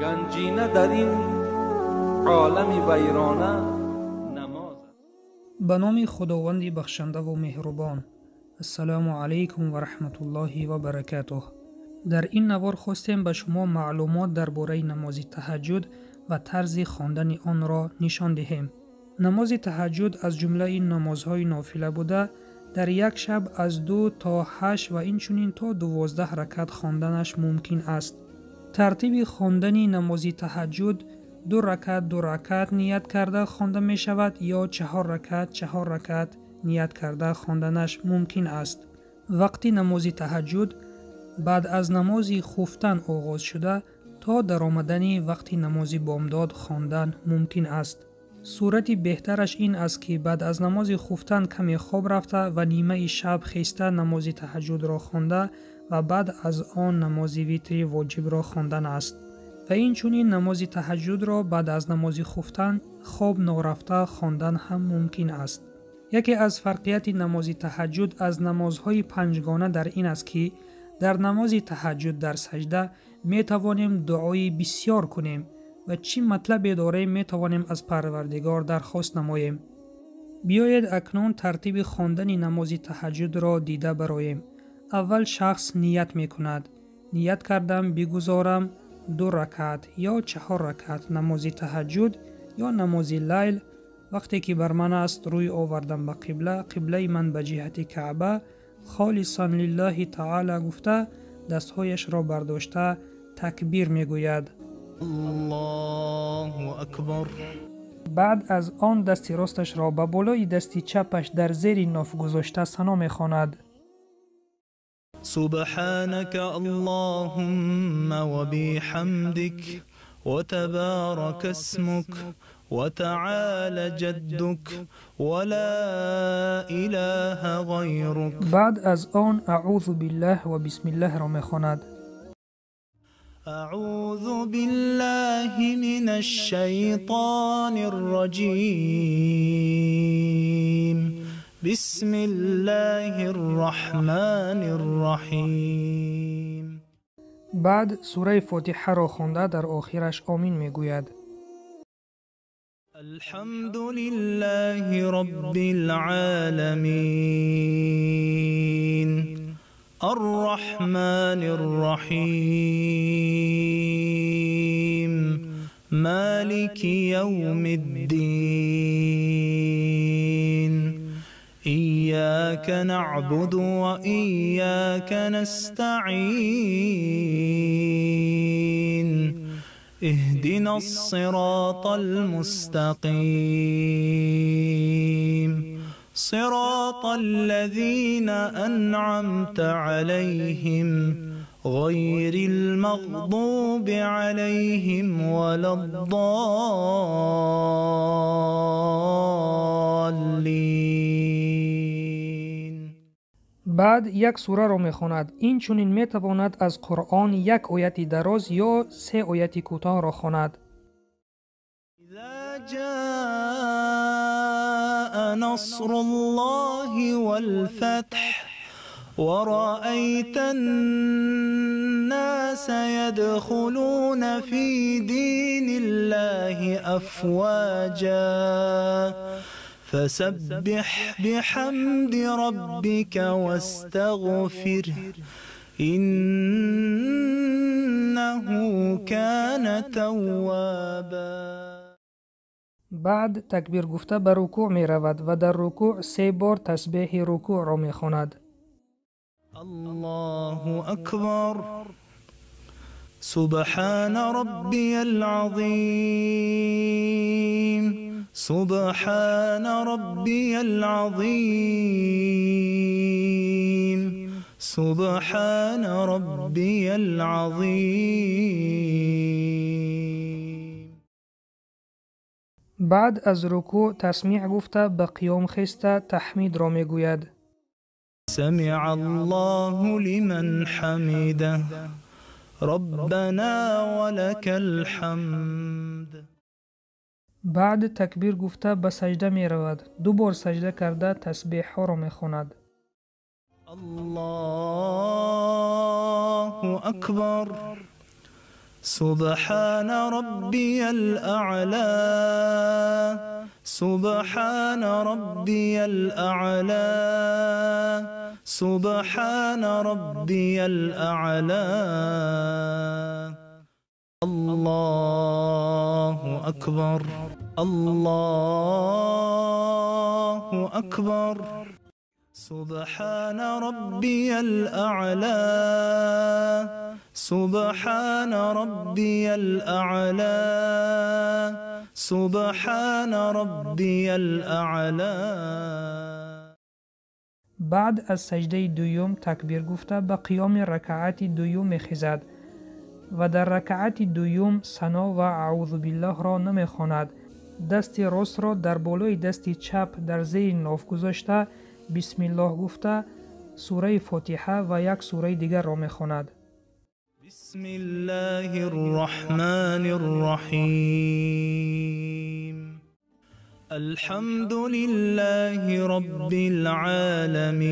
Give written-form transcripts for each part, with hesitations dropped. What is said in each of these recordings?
گنجینه در این عالم ویرانه نماز. به نام خداوند بخشنده و مهربان. السلام علیکم و رحمت الله و برکاته. در این نوار خواستیم به شما معلومات درباره نماز تهجد و طرز خواندن آن را نشان دهیم. نماز تهجد از جمله این نمازهای نافله بوده، در یک شب از 2 تا 8 و اینچنین تا 12 رکعت خواندنش ممکن است. ترتیب خواندن نماز تهجد 2 رکعت نیت کرده خوانده می شود یا 4 رکعت نیت کرده خواندنش ممکن است. وقتی نماز تهجد بعد از نماز خفتن آغاز شده تا در آمدن وقتی نماز بامداد خواندن ممکن است. صورت بهترش این است که بعد از نماز خفتن کمی خواب رفته و نیمه شب خیسته نماز تهجد را خوانده و بعد از آن نماز ویتر واجب را خواندن است. و این چنین نماز تهجد را بعد از نماز خفتن خواب نارفته خواندن هم ممکن است. یکی از فرقیت نماز تهجد از نمازهای پنجگانه در این است که در نماز تهجد در سجده می توانیم دعای بسیار کنیم و چی مطلب داره می توانیم از پروردگار درخواست نماییم. بیایید اکنون ترتیب خواندن نماز تهجد را دیده براییم. اول شخص نیت می کند. نیت کردم بگذارم 2 رکعت یا 4 رکعت نماز تهجد یا نماز لیل. وقتی که بر من است روی آوردم به قبله من به جهت کعبه خالصا لله تعالی گفته دستهایش را برداشته تکبیر می گوید. الله اکبر. بعد از آن دست راستش را به بالای دست چپش در زیر ناف گذاشته ثنا می خواند. سبحانك اللهم وبحمدك وتبارك اسمك وتعالى جدك ولا اله غيرك. بعد از آن اعوذ بالله و بسم الله را می خواند. اعوذ بالله من الشیطان الرجیم. بسم الله الرحمن الرحیم. بعد سوره فاتحه را خوانده در آخرش آمین می گوید. الحمد لله رب العالمين الرحمن الرحيم مالك يوم الدين إياك نعبد وإياك نستعين اهدنا الصراط المستقيم صراط الذين أنعمت عليهم غير المغضوب عليهم ولا الضالين. بعد یک سوره را می خواند. این چنین می تواند از قرآن یک آیت دراز یا 3 آیت کوتاه را خواند. اذا جاء نصر الله والفتح ورأيت الناس يدخلون في دين الله أفواجا فسبح بحمد ربك واستغفره إنه كان توابا. بعد تکبیر گفته به رکوع می رود و در رکوع 3 بار تسبیح رکوع را می خواند. الله اکبر. سبحان ربي العظيم سبحان ربي العظيم سبحان ربي العظيم. بعد از رکوع تسمیع گفته به قیام خسته تحمید را می گوید. سمع الله لمن حمده ربنا ولك الحمد. بعد تکبیر گفته به سجده می رود. 2 بار سجده کرده تسبیح ها را می خواند. الله اکبر سبحان ربي الأعلى سبحان ربي الأعلى سبحان ربي الأعلى الله أكبر الله أكبر سبحان ربي الأعلى سبحان ربي الأعلى سبحان ربي الأعلى. بعد از سجده دوم تکبیر گفته به قیام رکعت دوم میخیزد و در رکعت دوم ثنا و اعوذ بالله را نمیخواند. دست راست را در بالای دست چپ در زیر ناف گذاشته بسم الله گفته سوره فاتحه و یک سوره دیگر را میخواند. بسم الله الرحمن الرحیم الحمد لله رب العالمين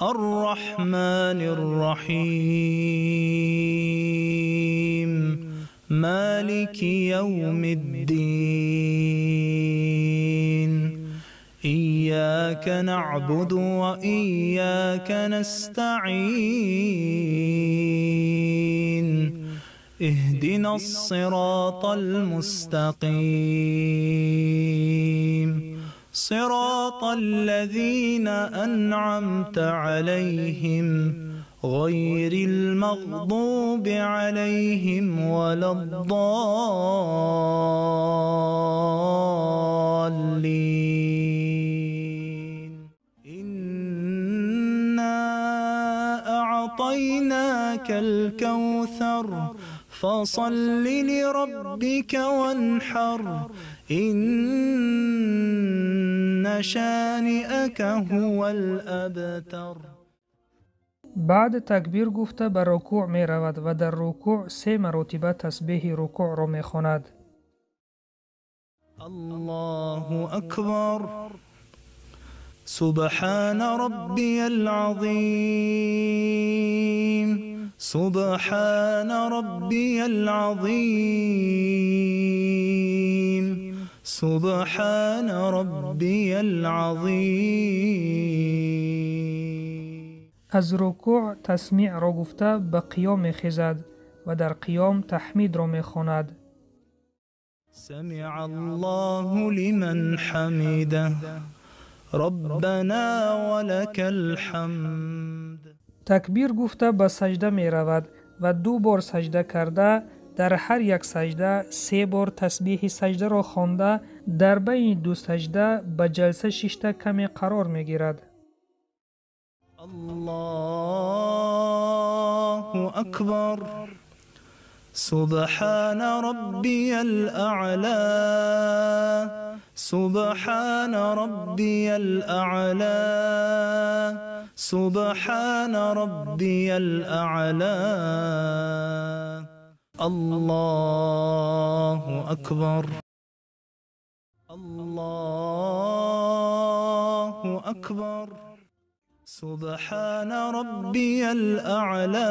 الرحمن الرحيم مالك يوم الدين إياك نعبد وإياك نستعين اهدنا الصراط المستقيم صراط الذين أنعمت عليهم غير المغضوب عليهم ولا الضالين إنا أعطيناك الكوثر فصل لربك وانحر إن شانئك هو الأبتر. بعد تکبیر گفته به رکوع می رود و در رکوع 3 مرتبه تسبیح رکوع را می خواند. الله أكبر سبحان ربي العظيم سبحان ربي العظيم سبحان ربي العظيم. از رکوع تسمیع را گفته به قیام می خیزد و در قیام تحمید را می خواند. سمع الله لمن حمده ربنا ولك الحمد. تکبیر گفته به سجده می رود و 2 بار سجده کرده در هر یک سجده 3 بار تسبیح سجده را خوانده در بین 2 سجده به جلسه 6 کمی قرار می گیرد. الله أكبر سبحان ربي الأعلى سبحان ربي الأعلى سبحان ربي الأعلى. الله أكبر الله أكبر سبحان ربي الأعلى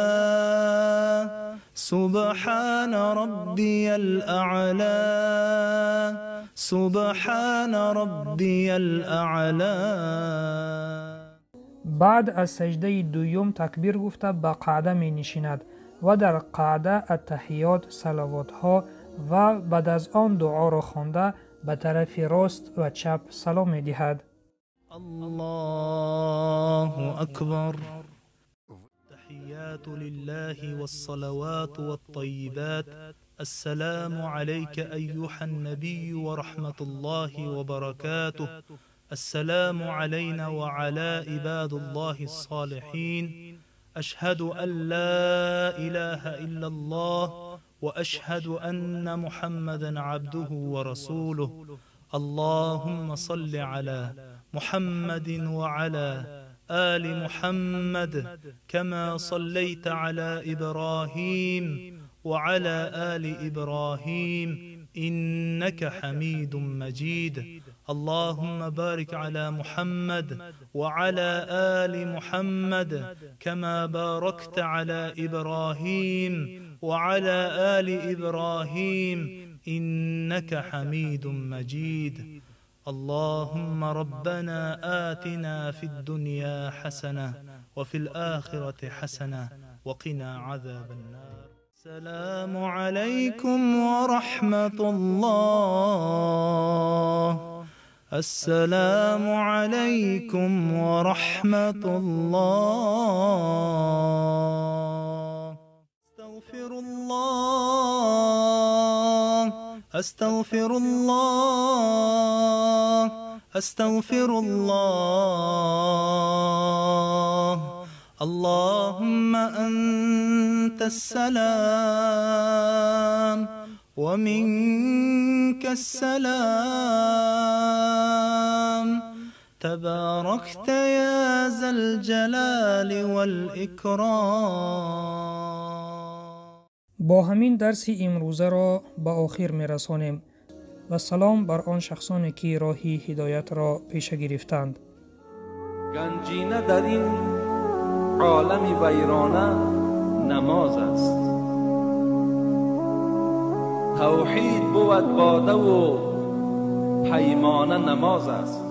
سبحان ربي الأعلى سبحان ربي الأعلى. بعد از سجده دوم تکبیر گفته به قعده می نشیند و در قعده التحیات صلوات ها و بعد از آن دعا را خوانده به طرف راست و چپ سلام می دهد. الله أكبر التحيات لله والصلوات والطيبات السلام عليك أيها النبي ورحمة الله وبركاته السلام علينا وعلى عباد الله الصالحين أشهد أن لا إله إلا الله وأشهد أن محمدا عبده ورسوله اللهم صل على محمد وعلى آل محمد كما صليت على إبراهيم وعلى آل إبراهيم إنك حميد مجيد اللهم بارك على محمد وعلى آل محمد كما باركت على إبراهيم وعلى آل إبراهيم إنك حميد مجيد. اللهم ربنا آتنا في الدنيا حسنة وفي الآخرة حسنة وقنا عذاب النار. السلام عليكم ورحمة الله. السلام عليكم ورحمة الله. استغفر الله استغفر الله استغفر الله. اللهم أنت السلام ومنك السلام. تباركت يا ذا الجلال والإكرام. با همین درس امروزه را به آخر می رسانیم و سلام بر آن شخصانی که راهی هدایت را پیش گرفتند. گنجینه در این عالم ویرانه نماز است. توحید بود باده و پیمانه نماز است.